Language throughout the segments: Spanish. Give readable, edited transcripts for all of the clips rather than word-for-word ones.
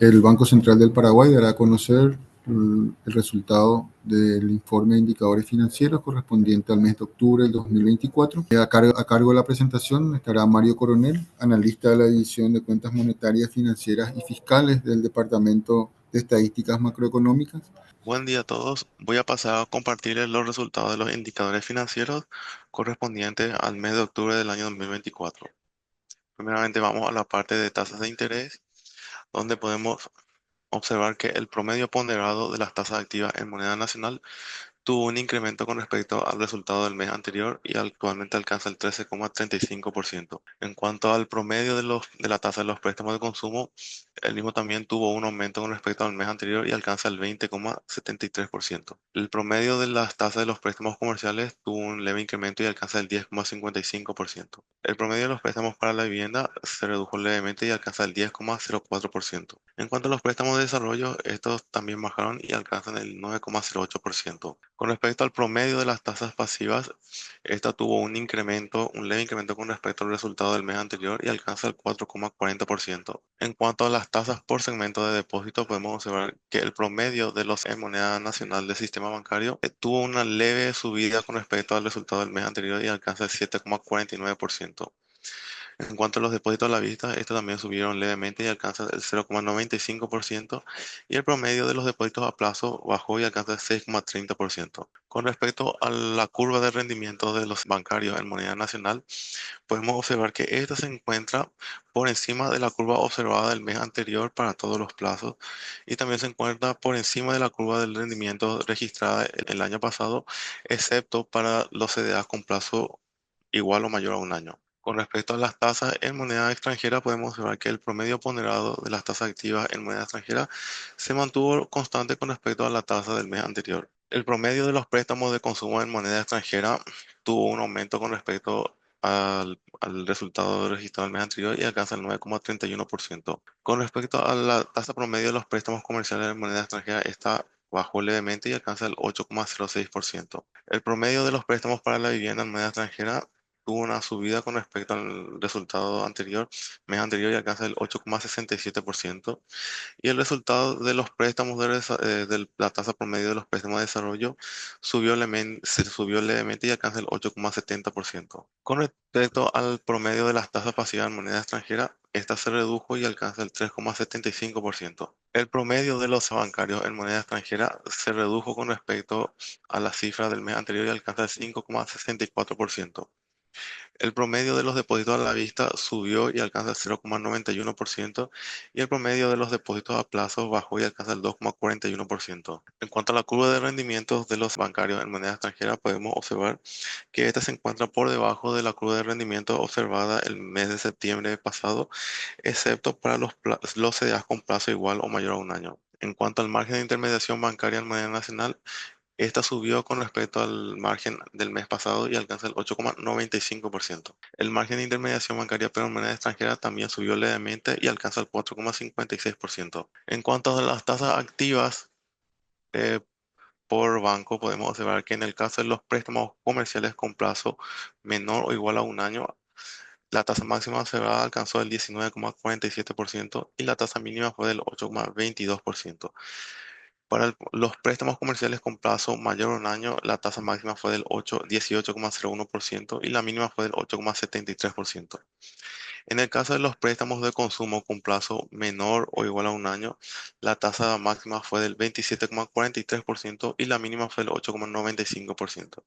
El Banco Central del Paraguay dará a conocer el resultado del informe de indicadores financieros correspondiente al mes de octubre del 2024. A cargo de la presentación estará Mario Coronel, analista de la División de Cuentas Monetarias, Financieras y Fiscales del Departamento de Estadísticas Macroeconómicas. Buen día a todos. Voy a pasar a compartirles los resultados de los indicadores financieros correspondientes al mes de octubre del año 2024. Primeramente vamos a la parte de tasas de interés, donde podemos observar que el promedio ponderado de las tasas activas en moneda nacional tuvo un incremento con respecto al resultado del mes anterior y actualmente alcanza el 13,35%. En cuanto al promedio de la tasa de los préstamos de consumo, el mismo también tuvo un aumento con respecto al mes anterior y alcanza el 20,73%. El promedio de las tasas de los préstamos comerciales tuvo un leve incremento y alcanza el 10,55%. El promedio de los préstamos para la vivienda se redujo levemente y alcanza el 10,04%. En cuanto a los préstamos de desarrollo, estos también bajaron y alcanzan el 9,08%. Con respecto al promedio de las tasas pasivas, esta tuvo un leve incremento con respecto al resultado del mes anterior y alcanza el 4,40%. En cuanto a las tasas por segmento de depósito, podemos observar que el promedio de los en moneda nacional del sistema bancario tuvo una leve subida con respecto al resultado del mes anterior y alcanza el 7,49%. En cuanto a los depósitos a la vista, estos también subieron levemente y alcanzan el 0,95% y el promedio de los depósitos a plazo bajó y alcanza el 6,30%. Con respecto a la curva de rendimiento de los bancarios en moneda nacional, podemos observar que esta se encuentra por encima de la curva observada del mes anterior para todos los plazos y también se encuentra por encima de la curva del rendimiento registrada el año pasado, excepto para los CDAs con plazo igual o mayor a un año. Con respecto a las tasas en moneda extranjera, podemos observar que el promedio ponderado de las tasas activas en moneda extranjera se mantuvo constante con respecto a la tasa del mes anterior. El promedio de los préstamos de consumo en moneda extranjera tuvo un aumento con respecto al resultado registrado el mes anterior y alcanza el 9,31%. Con respecto a la tasa promedio de los préstamos comerciales en moneda extranjera, esta bajó levemente y alcanza el 8,06%. El promedio de los préstamos para la vivienda en moneda extranjera tuvo una subida con respecto al resultado anterior, mes anterior, y alcanza el 8,67%. Y el resultado de los préstamos de la tasa promedio de los préstamos de desarrollo se subió levemente y alcanza el 8,70%. Con respecto al promedio de las tasas pasivas en moneda extranjera, esta se redujo y alcanza el 3,75%. El promedio de los bancarios en moneda extranjera se redujo con respecto a la cifra del mes anterior y alcanza el 5,64%. El promedio de los depósitos a la vista subió y alcanza el 0,91% y el promedio de los depósitos a plazo bajó y alcanza el 2,41%. En cuanto a la curva de rendimientos de los bancarios en moneda extranjera, podemos observar que esta se encuentra por debajo de la curva de rendimiento observada el mes de septiembre pasado, excepto para los CDAs con plazo igual o mayor a un año. En cuanto al margen de intermediación bancaria en moneda nacional, esta subió con respecto al margen del mes pasado y alcanza el 8,95%. El margen de intermediación bancaria pero en moneda extranjera también subió levemente y alcanza el 4,56%. En cuanto a las tasas activas eh, por banco, podemos observar que en el caso de los préstamos comerciales con plazo menor o igual a un año, la tasa máxima observada alcanzó el 19,47% y la tasa mínima fue del 8,22%. Para los préstamos comerciales con plazo mayor a un año, la tasa máxima fue del 18,01% y la mínima fue del 8,73%. En el caso de los préstamos de consumo con plazo menor o igual a un año, la tasa máxima fue del 27,43% y la mínima fue del 8,95%.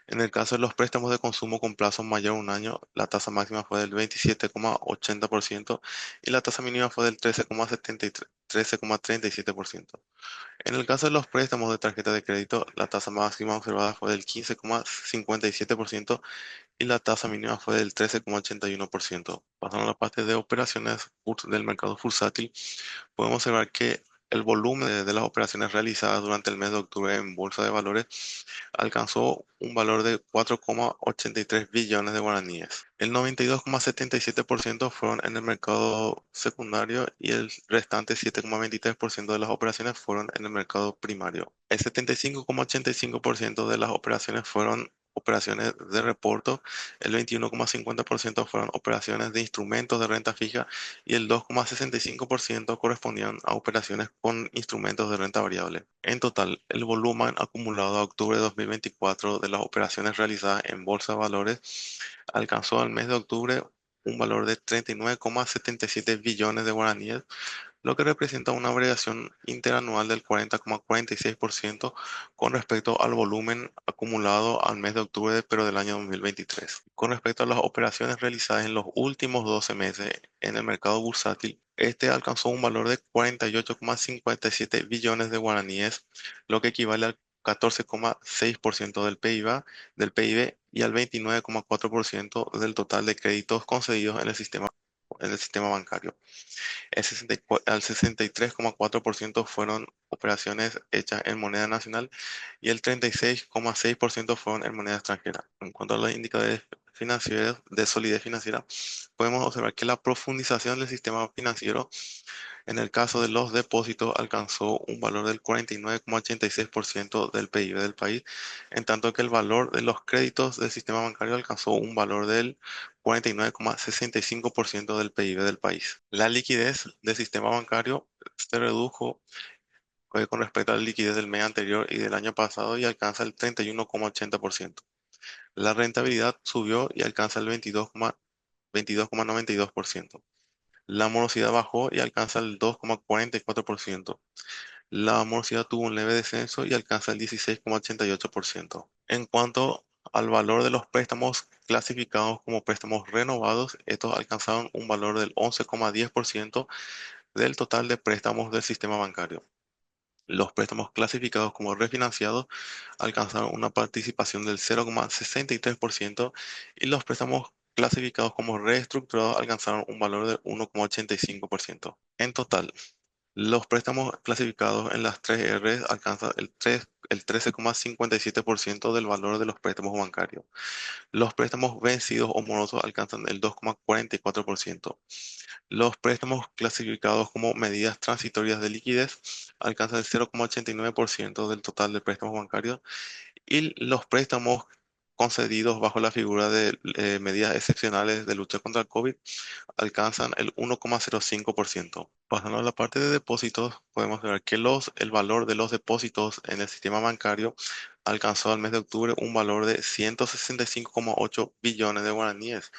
En el caso de los préstamos de consumo con plazo mayor a un año, la tasa máxima fue del 27,80% y la tasa mínima fue del 13,37%. En el caso de los préstamos de tarjeta de crédito, la tasa máxima observada fue del 15,57% y la tasa mínima fue del 13,81%. Pasando a la parte de operaciones del mercado bursátil, podemos observar que el volumen de las operaciones realizadas durante el mes de octubre en bolsa de valores alcanzó un valor de 4,83 billones de guaraníes. El 92,77% fueron en el mercado secundario y el restante 7,23% de las operaciones fueron en el mercado primario. El 75,85% de las operaciones fueron operaciones de reporto, el 21,50% fueron operaciones de instrumentos de renta fija y el 2,65% correspondían a operaciones con instrumentos de renta variable. En total, el volumen acumulado a octubre de 2024 de las operaciones realizadas en bolsa de valores alcanzó al mes de octubre un valor de 39,77 billones de guaraníes, lo que representa una variación interanual del 40,46% con respecto al volumen acumulado al mes de octubre, pero del año 2023. Con respecto a las operaciones realizadas en los últimos 12 meses en el mercado bursátil, este alcanzó un valor de 48,57 billones de guaraníes, lo que equivale al 14,6% del PIB y al 29,4% del total de créditos concedidos en el sistema bancario. Al 63,4% fueron operaciones hechas en moneda nacional y el 36,6% fueron en moneda extranjera. En cuanto a los indicadores financieros de solidez financiera, podemos observar que la profundización del sistema financiero en el caso de los depósitos alcanzó un valor del 49,86% del PIB del país, en tanto que el valor de los créditos del sistema bancario alcanzó un valor del 49,65% del PIB del país. La liquidez del sistema bancario se redujo con respecto a la liquidez del mes anterior y del año pasado y alcanza el 31,80%. La rentabilidad subió y alcanza el 22,92%. La morosidad bajó y alcanza el 2,44%. La morosidad tuvo un leve descenso y alcanza el 16,88%. En cuanto al valor de los préstamos clasificados como préstamos renovados, estos alcanzaron un valor del 11,10% del total de préstamos del sistema bancario. Los préstamos clasificados como refinanciados alcanzaron una participación del 0,63% y los préstamos clasificados como reestructurados alcanzaron un valor del 1,85%. En total, los préstamos clasificados en las 3 R alcanzan el 13,57% del valor de los préstamos bancarios. Los préstamos vencidos o morosos alcanzan el 2,44%. Los préstamos clasificados como medidas transitorias de liquidez alcanzan el 0,89% del total de préstamos bancarios y los préstamos concedidos bajo la figura de medidas excepcionales de lucha contra el COVID alcanzan el 1,05%. Pasando a la parte de depósitos, podemos ver que el valor de los depósitos en el sistema bancario alcanzó al mes de octubre un valor de 165,8 billones de guaraníes,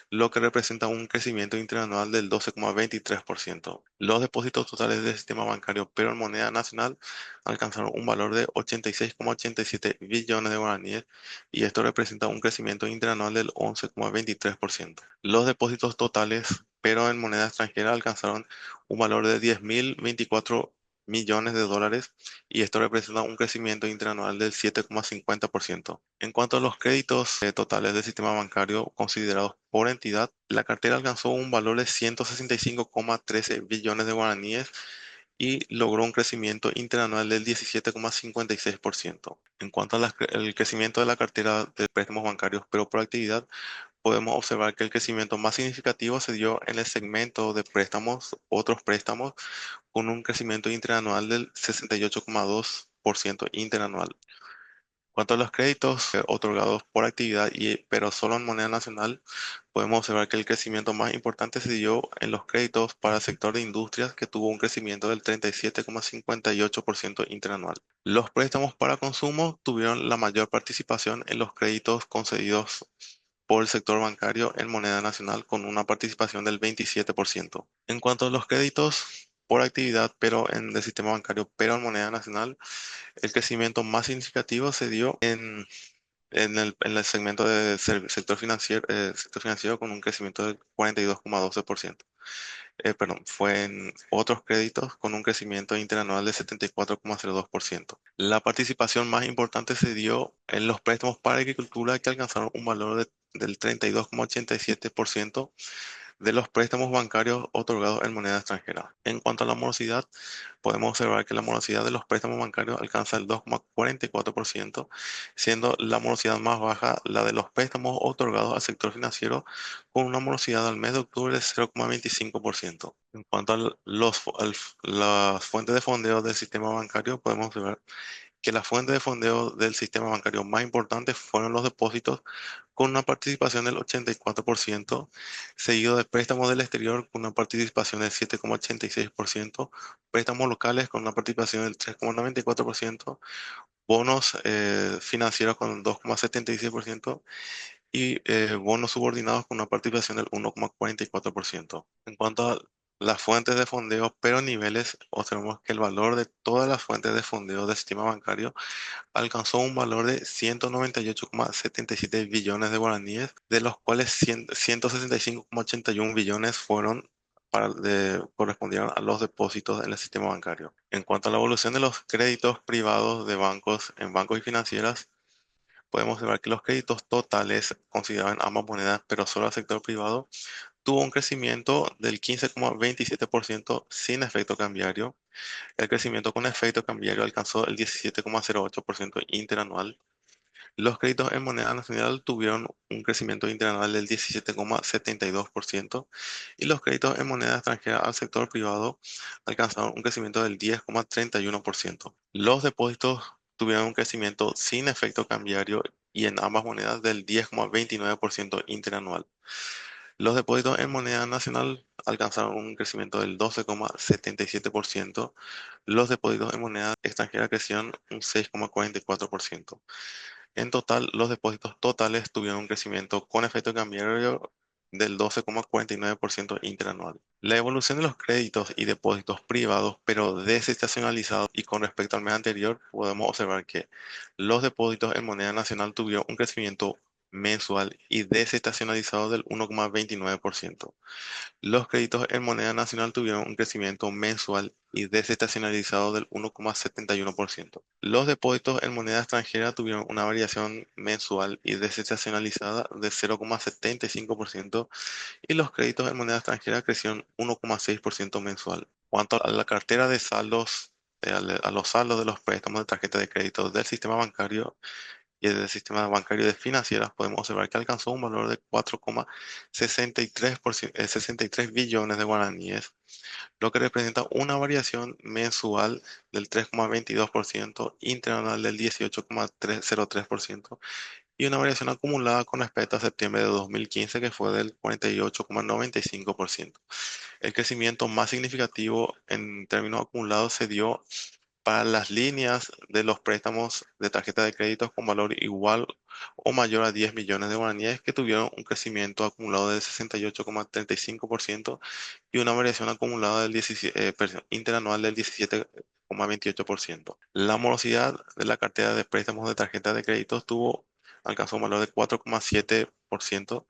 lo que representa un crecimiento interanual del 12,23%. Los depósitos totales del sistema bancario, pero en moneda nacional, alcanzaron un valor de 86,87 billones de guaraníes y esto representa un crecimiento interanual del 11,23%. Los depósitos totales, pero en moneda extranjera, alcanzaron un valor de 10.024 millones de dólares y esto representa un crecimiento interanual del 7,50%. En cuanto a los créditos totales del sistema bancario considerados por entidad, la cartera alcanzó un valor de 165,13 billones de guaraníes y logró un crecimiento interanual del 17,56%. En cuanto al crecimiento de la cartera de préstamos bancarios, pero por actividad, podemos observar que el crecimiento más significativo se dio en el segmento de préstamos, otros préstamos, con un crecimiento interanual del 68,2% interanual. Cuanto a los créditos otorgados por actividad, pero solo en moneda nacional, podemos observar que el crecimiento más importante se dio en los créditos para el sector de industrias, que tuvo un crecimiento del 37,58% interanual. Los préstamos para consumo tuvieron la mayor participación en los créditos concedidos por el sector bancario en moneda nacional con una participación del 27%. En cuanto a los créditos por actividad, pero en el sistema bancario, pero en moneda nacional, el crecimiento más significativo se dio en el segmento del sector financiero con un crecimiento del 42,12%. Perdón, fue en otros créditos con un crecimiento interanual del 74,02%. La participación más importante se dio en los préstamos para agricultura que alcanzaron un valor del 32,87% de los préstamos bancarios otorgados en moneda extranjera. En cuanto a la morosidad, podemos observar que la morosidad de los préstamos bancarios alcanza el 2,44%, siendo la morosidad más baja la de los préstamos otorgados al sector financiero, con una morosidad al mes de octubre de 0,25%. En cuanto a las fuentes de fondeo del sistema bancario, podemos observar que la fuente de fondeo del sistema bancario más importante fueron los depósitos con una participación del 84%, seguido de préstamos del exterior con una participación del 7,86%, préstamos locales con una participación del 3,94%, bonos financieros con un 2,76% y bonos subordinados con una participación del 1,44%. En cuanto a las fuentes de fondeo, pero niveles, observamos que el valor de todas las fuentes de fondeo del sistema bancario alcanzó un valor de 198,77 billones de guaraníes, de los cuales 165,81 billones fueron correspondieron a los depósitos en el sistema bancario. En cuanto a la evolución de los créditos privados de bancos en bancos y financieras, podemos observar que los créditos totales considerados en ambas monedas, pero solo al sector privado, tuvo un crecimiento del 15,27% sin efecto cambiario. El crecimiento con efecto cambiario alcanzó el 17,08% interanual. Los créditos en moneda nacional tuvieron un crecimiento interanual del 17,72% y los créditos en moneda extranjera al sector privado alcanzaron un crecimiento del 10,31%. Los depósitos tuvieron un crecimiento sin efecto cambiario y en ambas monedas del 10,29% interanual. Los depósitos en moneda nacional alcanzaron un crecimiento del 12,77%. Los depósitos en moneda extranjera crecieron un 6,44%. En total, los depósitos totales tuvieron un crecimiento con efecto cambiario del 12,49% interanual. La evolución de los créditos y depósitos privados, pero desestacionalizados y con respecto al mes anterior, podemos observar que los depósitos en moneda nacional tuvieron un crecimiento mensual y desestacionalizado del 1,29%. Los créditos en moneda nacional tuvieron un crecimiento mensual y desestacionalizado del 1,71%. Los depósitos en moneda extranjera tuvieron una variación mensual y desestacionalizada de 0,75% y los créditos en moneda extranjera crecieron 1,6% mensual. Cuanto a la cartera de saldos, a los saldos de los préstamos de tarjeta de crédito del sistema bancario, y del sistema bancario de financieras, podemos observar que alcanzó un valor de 63 billones de guaraníes, lo que representa una variación mensual del 3,22%, interanual del 18,03% y una variación acumulada con respecto a septiembre de 2015 que fue del 48,95%. El crecimiento más significativo en términos acumulados se dio para las líneas de los préstamos de tarjeta de crédito con valor igual o mayor a 10 millones de guaraníes que tuvieron un crecimiento acumulado del 68,35% y una variación acumulada interanual del 17,28%. La morosidad de la cartera de préstamos de tarjeta de crédito alcanzó un valor de 4,7%.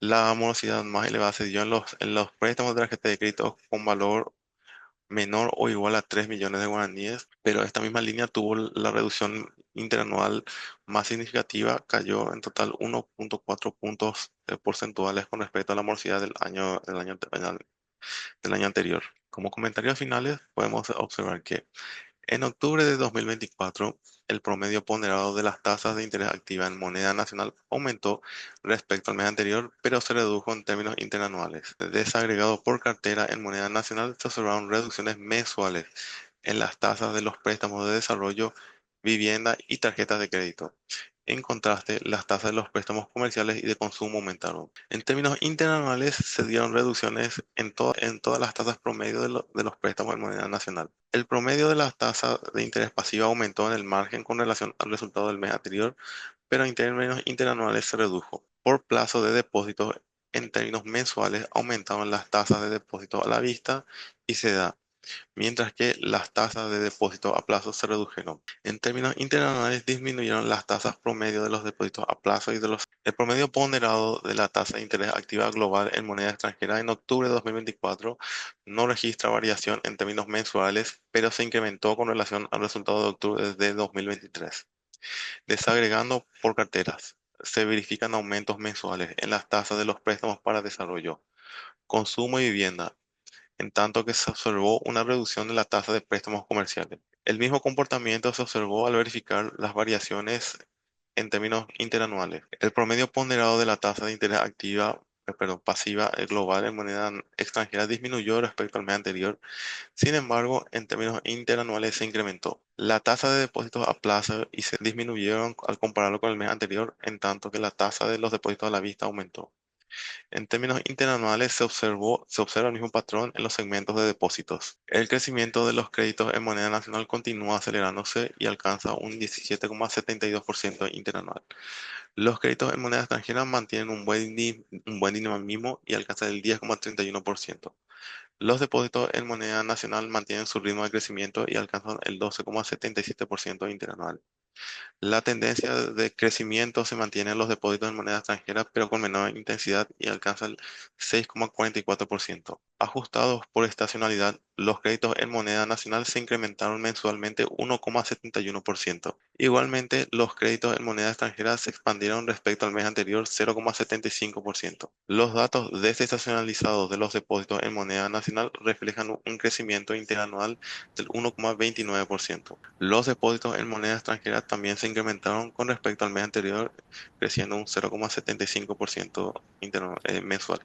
La morosidad más elevada se dio en los préstamos de tarjeta de crédito con valor menor o igual a 3 millones de guaraníes, pero esta misma línea tuvo la reducción interanual más significativa, cayó en total 1,4 puntos porcentuales con respecto a la morosidad del año anterior. Como comentarios finales, podemos observar que en octubre de 2024, el promedio ponderado de las tasas de interés activa en moneda nacional aumentó respecto al mes anterior, pero se redujo en términos interanuales. Desagregado por cartera en moneda nacional, se observaron reducciones mensuales en las tasas de los préstamos de desarrollo, vivienda y tarjetas de crédito. En contraste, las tasas de los préstamos comerciales y de consumo aumentaron. En términos interanuales, se dieron reducciones en todas las tasas promedio de los préstamos en moneda nacional. El promedio de las tasas de interés pasiva aumentó en el margen con relación al resultado del mes anterior, pero en términos interanuales se redujo. Por plazo de depósito, en términos mensuales, aumentaron las tasas de depósito a la vista y se da mientras que las tasas de depósito a plazo se redujeron. En términos interanuales disminuyeron las tasas promedio de los depósitos a plazo y de los... El promedio ponderado de la tasa de interés activa global en moneda extranjera en octubre de 2024 no registra variación en términos mensuales, pero se incrementó con relación al resultado de octubre de 2023. Desagregando por carteras, se verifican aumentos mensuales en las tasas de los préstamos para desarrollo, consumo y vivienda, en tanto que se observó una reducción de la tasa de préstamos comerciales. El mismo comportamiento se observó al verificar las variaciones en términos interanuales. El promedio ponderado de la tasa de interés activa perdón, pasiva global en moneda extranjera disminuyó respecto al mes anterior. Sin embargo, en términos interanuales se incrementó. La tasa de depósitos a plazo y se disminuyeron al compararlo con el mes anterior, en tanto que la tasa de los depósitos a la vista aumentó. En términos interanuales se observa el mismo patrón en los segmentos de depósitos. El crecimiento de los créditos en moneda nacional continúa acelerándose y alcanza un 17,72% interanual. Los créditos en moneda extranjera mantienen un buen dinamismo y alcanzan el 10,31%. Los depósitos en moneda nacional mantienen su ritmo de crecimiento y alcanzan el 12,77% interanual. La tendencia de crecimiento se mantiene en los depósitos en moneda extranjera, pero con menor intensidad y alcanza el 6,44%. Ajustados por estacionalidad, los créditos en moneda nacional se incrementaron mensualmente 1,71%. Igualmente, los créditos en moneda extranjera se expandieron respecto al mes anterior 0,75%. Los datos desestacionalizados de los depósitos en moneda nacional reflejan un crecimiento interanual del 1,29%. Los depósitos en moneda extranjera también se incrementaron con respecto al mes anterior, creciendo un 0,75% mensual.